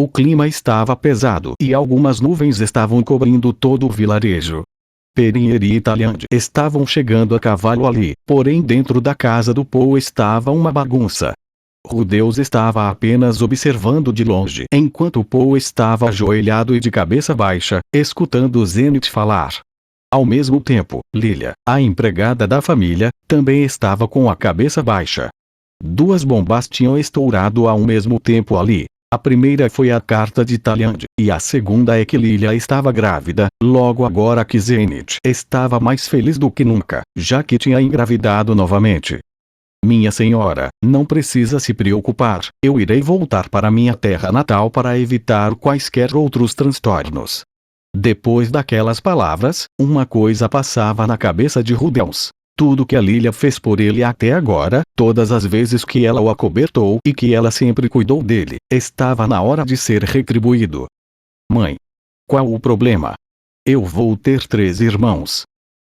O clima estava pesado e algumas nuvens estavam cobrindo todo o vilarejo. Perinhery e Talhand estavam chegando a cavalo ali, porém dentro da casa do Paul estava uma bagunça. Rudeus estava apenas observando de longe enquanto Paul estava ajoelhado e de cabeça baixa, escutando Zenith falar. Ao mesmo tempo, Lilia, a empregada da família, também estava com a cabeça baixa. Duas bombas tinham estourado ao mesmo tempo ali. A primeira foi a carta de Talhand, e a segunda é que Lilia estava grávida, logo agora que Zenith estava mais feliz do que nunca, já que tinha engravidado novamente. Minha senhora, não precisa se preocupar, eu irei voltar para minha terra natal para evitar quaisquer outros transtornos. Depois daquelas palavras, uma coisa passava na cabeça de Rudeus. Tudo que a Lilia fez por ele até agora, todas as vezes que ela o acobertou e que ela sempre cuidou dele, estava na hora de ser retribuído. Mãe. Qual o problema? Eu vou ter 3 irmãos.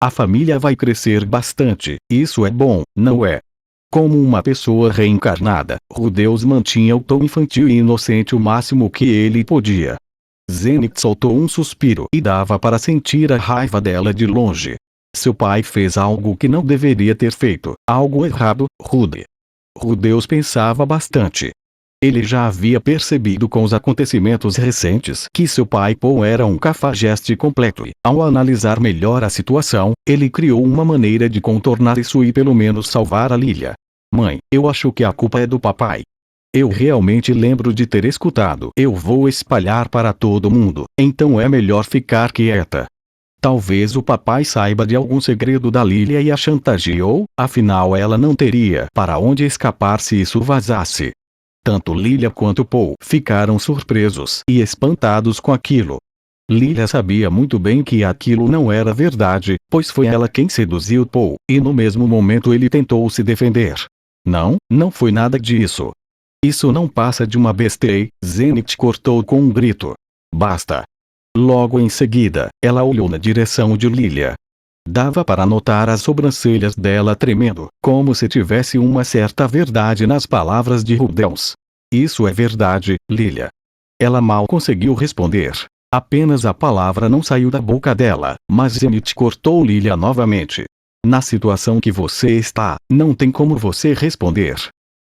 A família vai crescer bastante, isso é bom, não é? Como uma pessoa reencarnada, Rudeus mantinha o tom infantil e inocente o máximo que ele podia. Zenith soltou um suspiro e dava para sentir a raiva dela de longe. Seu pai fez algo que não deveria ter feito, algo errado, Rude. Rudeus pensava bastante. Ele já havia percebido com os acontecimentos recentes que seu pai Paul era um cafajeste completo e, ao analisar melhor a situação, ele criou uma maneira de contornar isso e pelo menos salvar a Lilia. Mãe, eu acho que a culpa é do papai. Eu realmente lembro de ter escutado. Eu vou espalhar para todo mundo, então é melhor ficar quieta. Talvez o papai saiba de algum segredo da Lilia e a chantageou, afinal ela não teria para onde escapar se isso vazasse. Tanto Lilia quanto Paul ficaram surpresos e espantados com aquilo. Lilia sabia muito bem que aquilo não era verdade, pois foi ela quem seduziu Paul, e no mesmo momento ele tentou se defender. Não foi nada disso. Isso não passa de uma besteira, Zenith cortou com um grito. Basta. Logo em seguida, ela olhou na direção de Lilia. Dava para notar as sobrancelhas dela tremendo, como se tivesse uma certa verdade nas palavras de Rudeus. Isso é verdade, Lilia. Ela mal conseguiu responder. Apenas a palavra não saiu da boca dela, mas Zenith cortou Lilia novamente. Na situação que você está, não tem como você responder.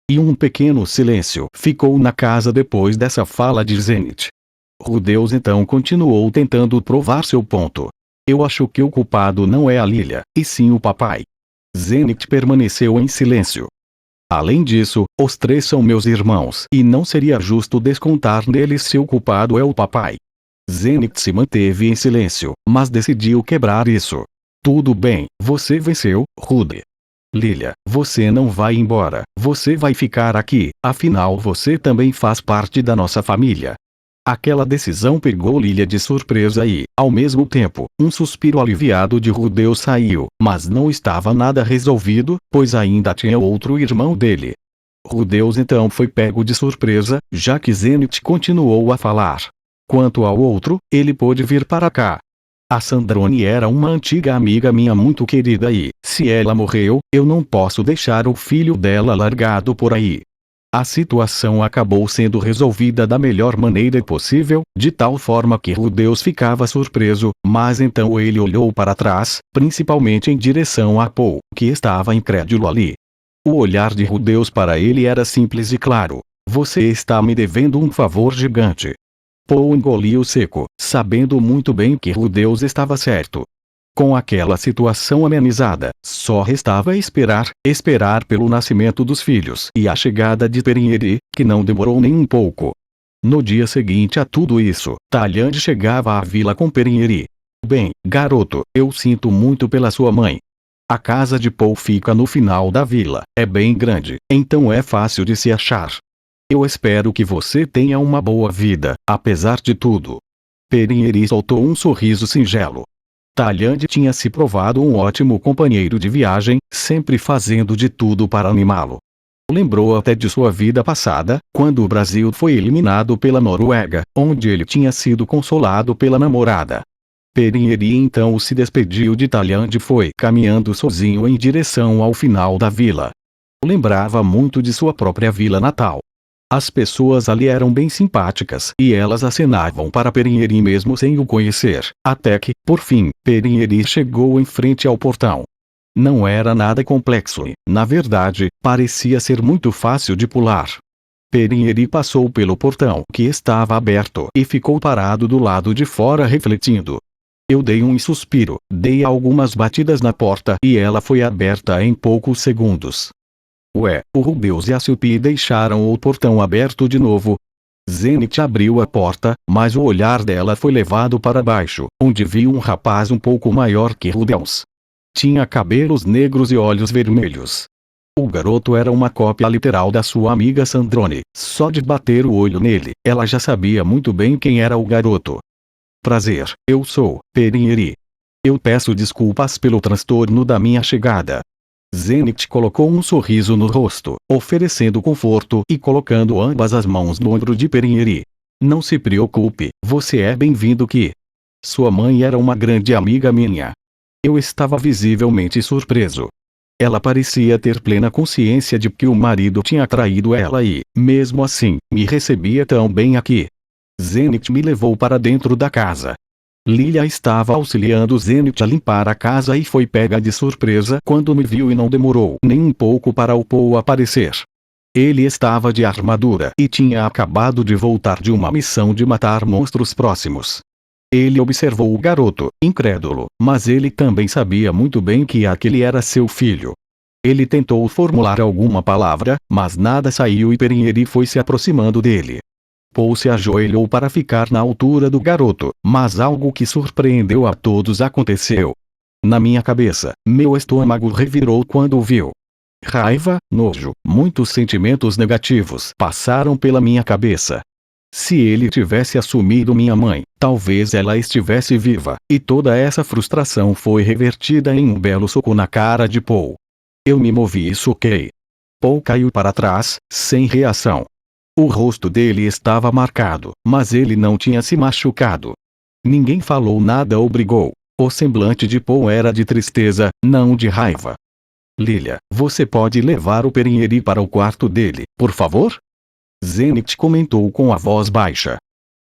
E um pequeno silêncio ficou na casa depois dessa fala de Zenith. Rudeus então continuou tentando provar seu ponto. Eu acho que o culpado não é a Lilia, e sim o papai. Zenith permaneceu em silêncio. Além disso, os 3 são meus irmãos e não seria justo descontar neles se o culpado é o papai. Zenith se manteve em silêncio, mas decidiu quebrar isso. Tudo bem, você venceu, Rude. Lilia, você não vai embora, você vai ficar aqui, afinal você também faz parte da nossa família. Aquela decisão pegou Lilia de surpresa e, ao mesmo tempo, um suspiro aliviado de Rudeus saiu, mas não estava nada resolvido, pois ainda tinha outro irmão dele. Rudeus então foi pego de surpresa, já que Zenith continuou a falar. Quanto ao outro, ele pôde vir para cá. A Sandrone era uma antiga amiga minha muito querida e, se ela morreu, eu não posso deixar o filho dela largado por aí. A situação acabou sendo resolvida da melhor maneira possível, de tal forma que Rudeus ficava surpreso, mas então ele olhou para trás, principalmente em direção a Paul, que estava incrédulo ali. O olhar de Rudeus para ele era simples e claro. Você está me devendo um favor gigante. Paul engoliu seco, sabendo muito bem que Rudeus estava certo. Com aquela situação amenizada, só restava esperar pelo nascimento dos filhos e a chegada de Perinhery, que não demorou nem um pouco. No dia seguinte a tudo isso, Talhand chegava à vila com Perinhery. Bem, garoto, eu sinto muito pela sua mãe. A casa de Paul fica no final da vila, é bem grande, então é fácil de se achar. Eu espero que você tenha uma boa vida, apesar de tudo. Perinhery soltou um sorriso singelo. Talhand tinha se provado um ótimo companheiro de viagem, sempre fazendo de tudo para animá-lo. Lembrou até de sua vida passada, quando o Brasil foi eliminado pela Noruega, onde ele tinha sido consolado pela namorada. Perinhery então se despediu de Talhand e foi caminhando sozinho em direção ao final da vila. Lembrava muito de sua própria vila natal. As pessoas ali eram bem simpáticas e elas acenavam para Perieri mesmo sem o conhecer, até que, por fim, Perieri chegou em frente ao portão. Não era nada complexo e, na verdade, parecia ser muito fácil de pular. Perieri passou pelo portão que estava aberto e ficou parado do lado de fora refletindo. Eu dei um suspiro, dei algumas batidas na porta e ela foi aberta em poucos segundos. Ué, o Rudeus e a Silpi deixaram o portão aberto de novo. Zenith abriu a porta, mas o olhar dela foi levado para baixo, onde viu um rapaz um pouco maior que Rudeus. Tinha cabelos negros e olhos vermelhos. O garoto era uma cópia literal da sua amiga Sandrone. Só de bater o olho nele, ela já sabia muito bem quem era o garoto. Prazer, eu sou Perieri. Eu peço desculpas pelo transtorno da minha chegada. Zenith colocou um sorriso no rosto, oferecendo conforto e colocando ambas as mãos no ombro de Perieri. Não se preocupe, você é bem-vindo aqui. Sua mãe era uma grande amiga minha. Eu estava visivelmente surpreso. Ela parecia ter plena consciência de que o marido tinha traído ela e, mesmo assim, me recebia tão bem aqui. Zenith me levou para dentro da casa. Lilia estava auxiliando Zenith a limpar a casa e foi pega de surpresa quando me viu e não demorou nem um pouco para o Paul aparecer. Ele estava de armadura e tinha acabado de voltar de uma missão de matar monstros próximos. Ele observou o garoto, incrédulo, mas ele também sabia muito bem que aquele era seu filho. Ele tentou formular alguma palavra, mas nada saiu e Perieri foi se aproximando dele. Paul se ajoelhou para ficar na altura do garoto, mas algo que surpreendeu a todos aconteceu. Na minha cabeça, meu estômago revirou quando o viu. Raiva, nojo, muitos sentimentos negativos passaram pela minha cabeça. Se ele tivesse assumido minha mãe, talvez ela estivesse viva, e toda essa frustração foi revertida em um belo soco na cara de Paul. Eu me movi e soquei. Paul caiu para trás, sem reação. O rosto dele estava marcado, mas ele não tinha se machucado. Ninguém falou nada ou brigou. O semblante de Paul era de tristeza, não de raiva. Lilia, você pode levar o Perieri para o quarto dele, por favor? Zenith comentou com a voz baixa.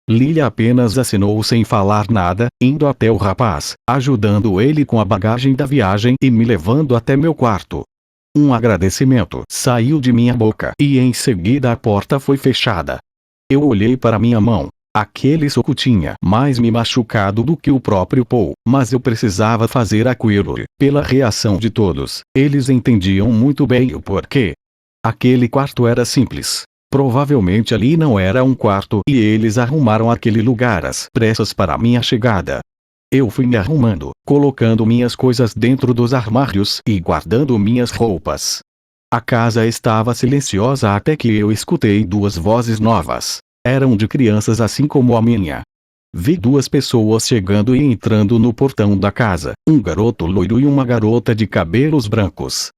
Lilia apenas assinou sem falar nada, indo até o rapaz, ajudando ele com a bagagem da viagem e me levando até meu quarto. Um agradecimento saiu de minha boca e em seguida a porta foi fechada. Eu olhei para minha mão. Aquele soco tinha mais me machucado do que o próprio Paul, mas eu precisava fazer aquilo. Pela reação de todos, eles entendiam muito bem o porquê. Aquele quarto era simples. Provavelmente ali não era um quarto e eles arrumaram aquele lugar às pressas para minha chegada. Eu fui me arrumando, colocando minhas coisas dentro dos armários e guardando minhas roupas. A casa estava silenciosa até que eu escutei duas vozes novas. Eram de crianças assim como a minha. Vi duas pessoas chegando e entrando no portão da casa, um garoto loiro e uma garota de cabelos brancos.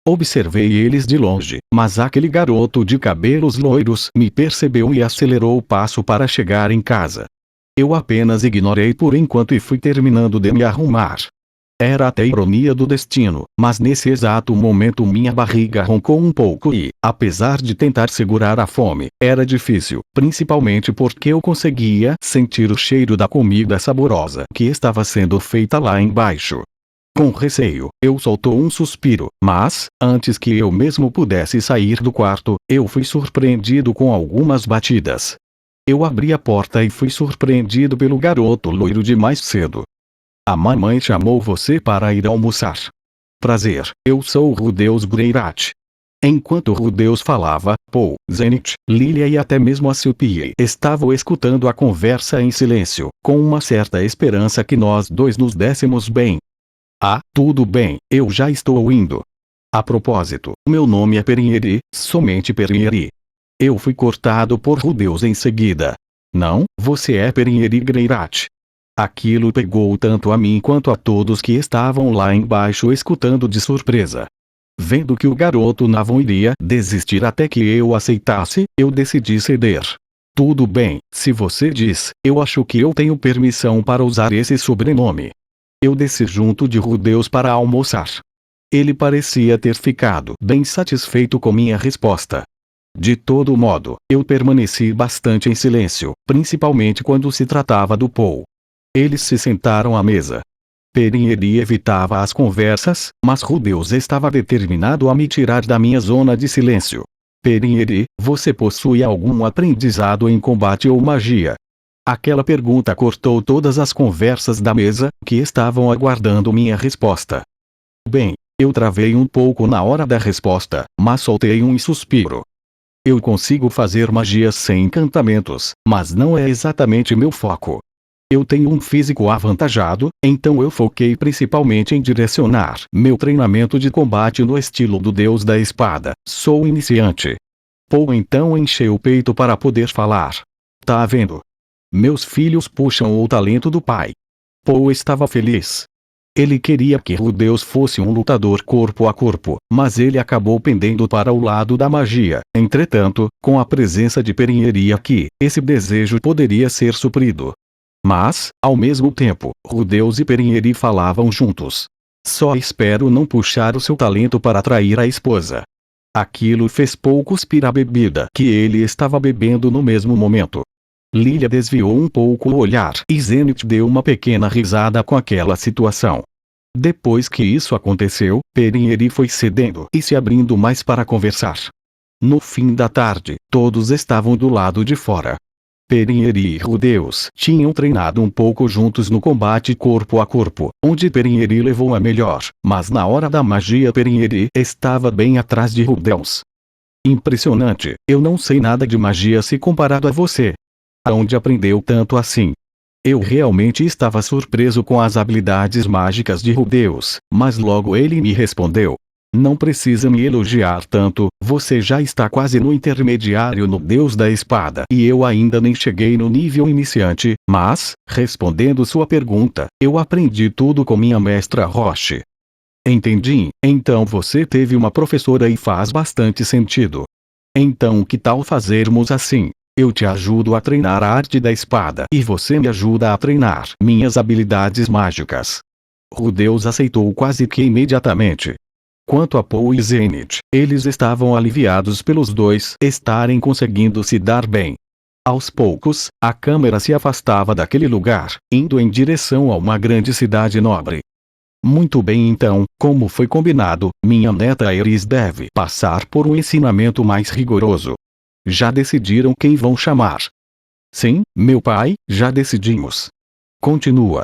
Observei eles de longe, mas aquele garoto de cabelos loiros me percebeu e acelerou o passo para chegar em casa. Eu apenas ignorei por enquanto e fui terminando de me arrumar. Era até ironia do destino, mas nesse exato momento minha barriga roncou um pouco e, apesar de tentar segurar a fome, era difícil, principalmente porque eu conseguia sentir o cheiro da comida saborosa que estava sendo feita lá embaixo. Com receio, eu soltou um suspiro, mas, antes que eu mesmo pudesse sair do quarto, eu fui surpreendido com algumas batidas. Eu abri a porta e fui surpreendido pelo garoto loiro de mais cedo. A mamãe chamou você para ir almoçar. Prazer, eu sou o Rudeus Greirat. Enquanto Rudeus falava, Paul, Zenith, Lilia e até mesmo a Silpie estavam escutando a conversa em silêncio, com uma certa esperança que nós dois nos dessemos bem. Ah, tudo bem, eu já estou indo. A propósito, meu nome é Perieri, somente Perieri. Eu fui cortado por Rudeus em seguida. Não, você é Perieri Greirat. Aquilo pegou tanto a mim quanto a todos que estavam lá embaixo escutando de surpresa. Vendo que o garoto não iria desistir até que eu aceitasse, eu decidi ceder. Tudo bem, se você diz, eu acho que eu tenho permissão para usar esse sobrenome. Eu desci junto de Rudeus para almoçar. Ele parecia ter ficado bem satisfeito com minha resposta. De todo modo, eu permaneci bastante em silêncio, principalmente quando se tratava do Paul. Eles se sentaram à mesa. Perinieri evitava as conversas, mas Rudeus estava determinado a me tirar da minha zona de silêncio. Perinieri, você possui algum aprendizado em combate ou magia? Aquela pergunta cortou todas as conversas da mesa, que estavam aguardando minha resposta. Bem, eu travei um pouco na hora da resposta, mas soltei um suspiro. Eu consigo fazer magias sem encantamentos, mas não é exatamente meu foco. Eu tenho um físico avantajado, então eu foquei principalmente em direcionar meu treinamento de combate no estilo do Deus da Espada. Sou iniciante. Paul então encheu o peito para poder falar. Tá vendo? Meus filhos puxam o talento do pai. Paul estava feliz. Ele queria que Rudeus fosse um lutador corpo a corpo, mas ele acabou pendendo para o lado da magia. Entretanto, com a presença de Perinieri aqui, esse desejo poderia ser suprido. Mas, ao mesmo tempo, Rudeus e Perinieri falavam juntos. Só espero não puxar o seu talento para atrair a esposa. Aquilo fez Paul cuspir a bebida que ele estava bebendo no mesmo momento. Lilia desviou um pouco o olhar e Zenith deu uma pequena risada com aquela situação. Depois que isso aconteceu, Perinieri foi cedendo e se abrindo mais para conversar. No fim da tarde, todos estavam do lado de fora. Perinieri e Rudeus tinham treinado um pouco juntos no combate corpo a corpo, onde Perinieri levou a melhor, mas na hora da magia Perinieri estava bem atrás de Rudeus. Impressionante, eu não sei nada de magia se comparado a você. Aonde aprendeu tanto assim? Eu realmente estava surpreso com as habilidades mágicas de Rudeus, mas logo ele me respondeu. Não precisa me elogiar tanto, você já está quase no intermediário no Deus da Espada e eu ainda nem cheguei no nível iniciante, mas, respondendo sua pergunta, eu aprendi tudo com minha mestra Roche. Entendi, então você teve uma professora e faz bastante sentido. Então que tal fazermos assim? Eu te ajudo a treinar a arte da espada e você me ajuda a treinar minhas habilidades mágicas. Rudeus aceitou quase que imediatamente. Quanto a Paul e Zenith, eles estavam aliviados pelos dois estarem conseguindo se dar bem. Aos poucos, a câmera se afastava daquele lugar, indo em direção a uma grande cidade nobre. Muito bem então, como foi combinado, minha neta Iris deve passar por um ensinamento mais rigoroso. Já decidiram quem vão chamar? Sim, meu pai, já decidimos. Continua.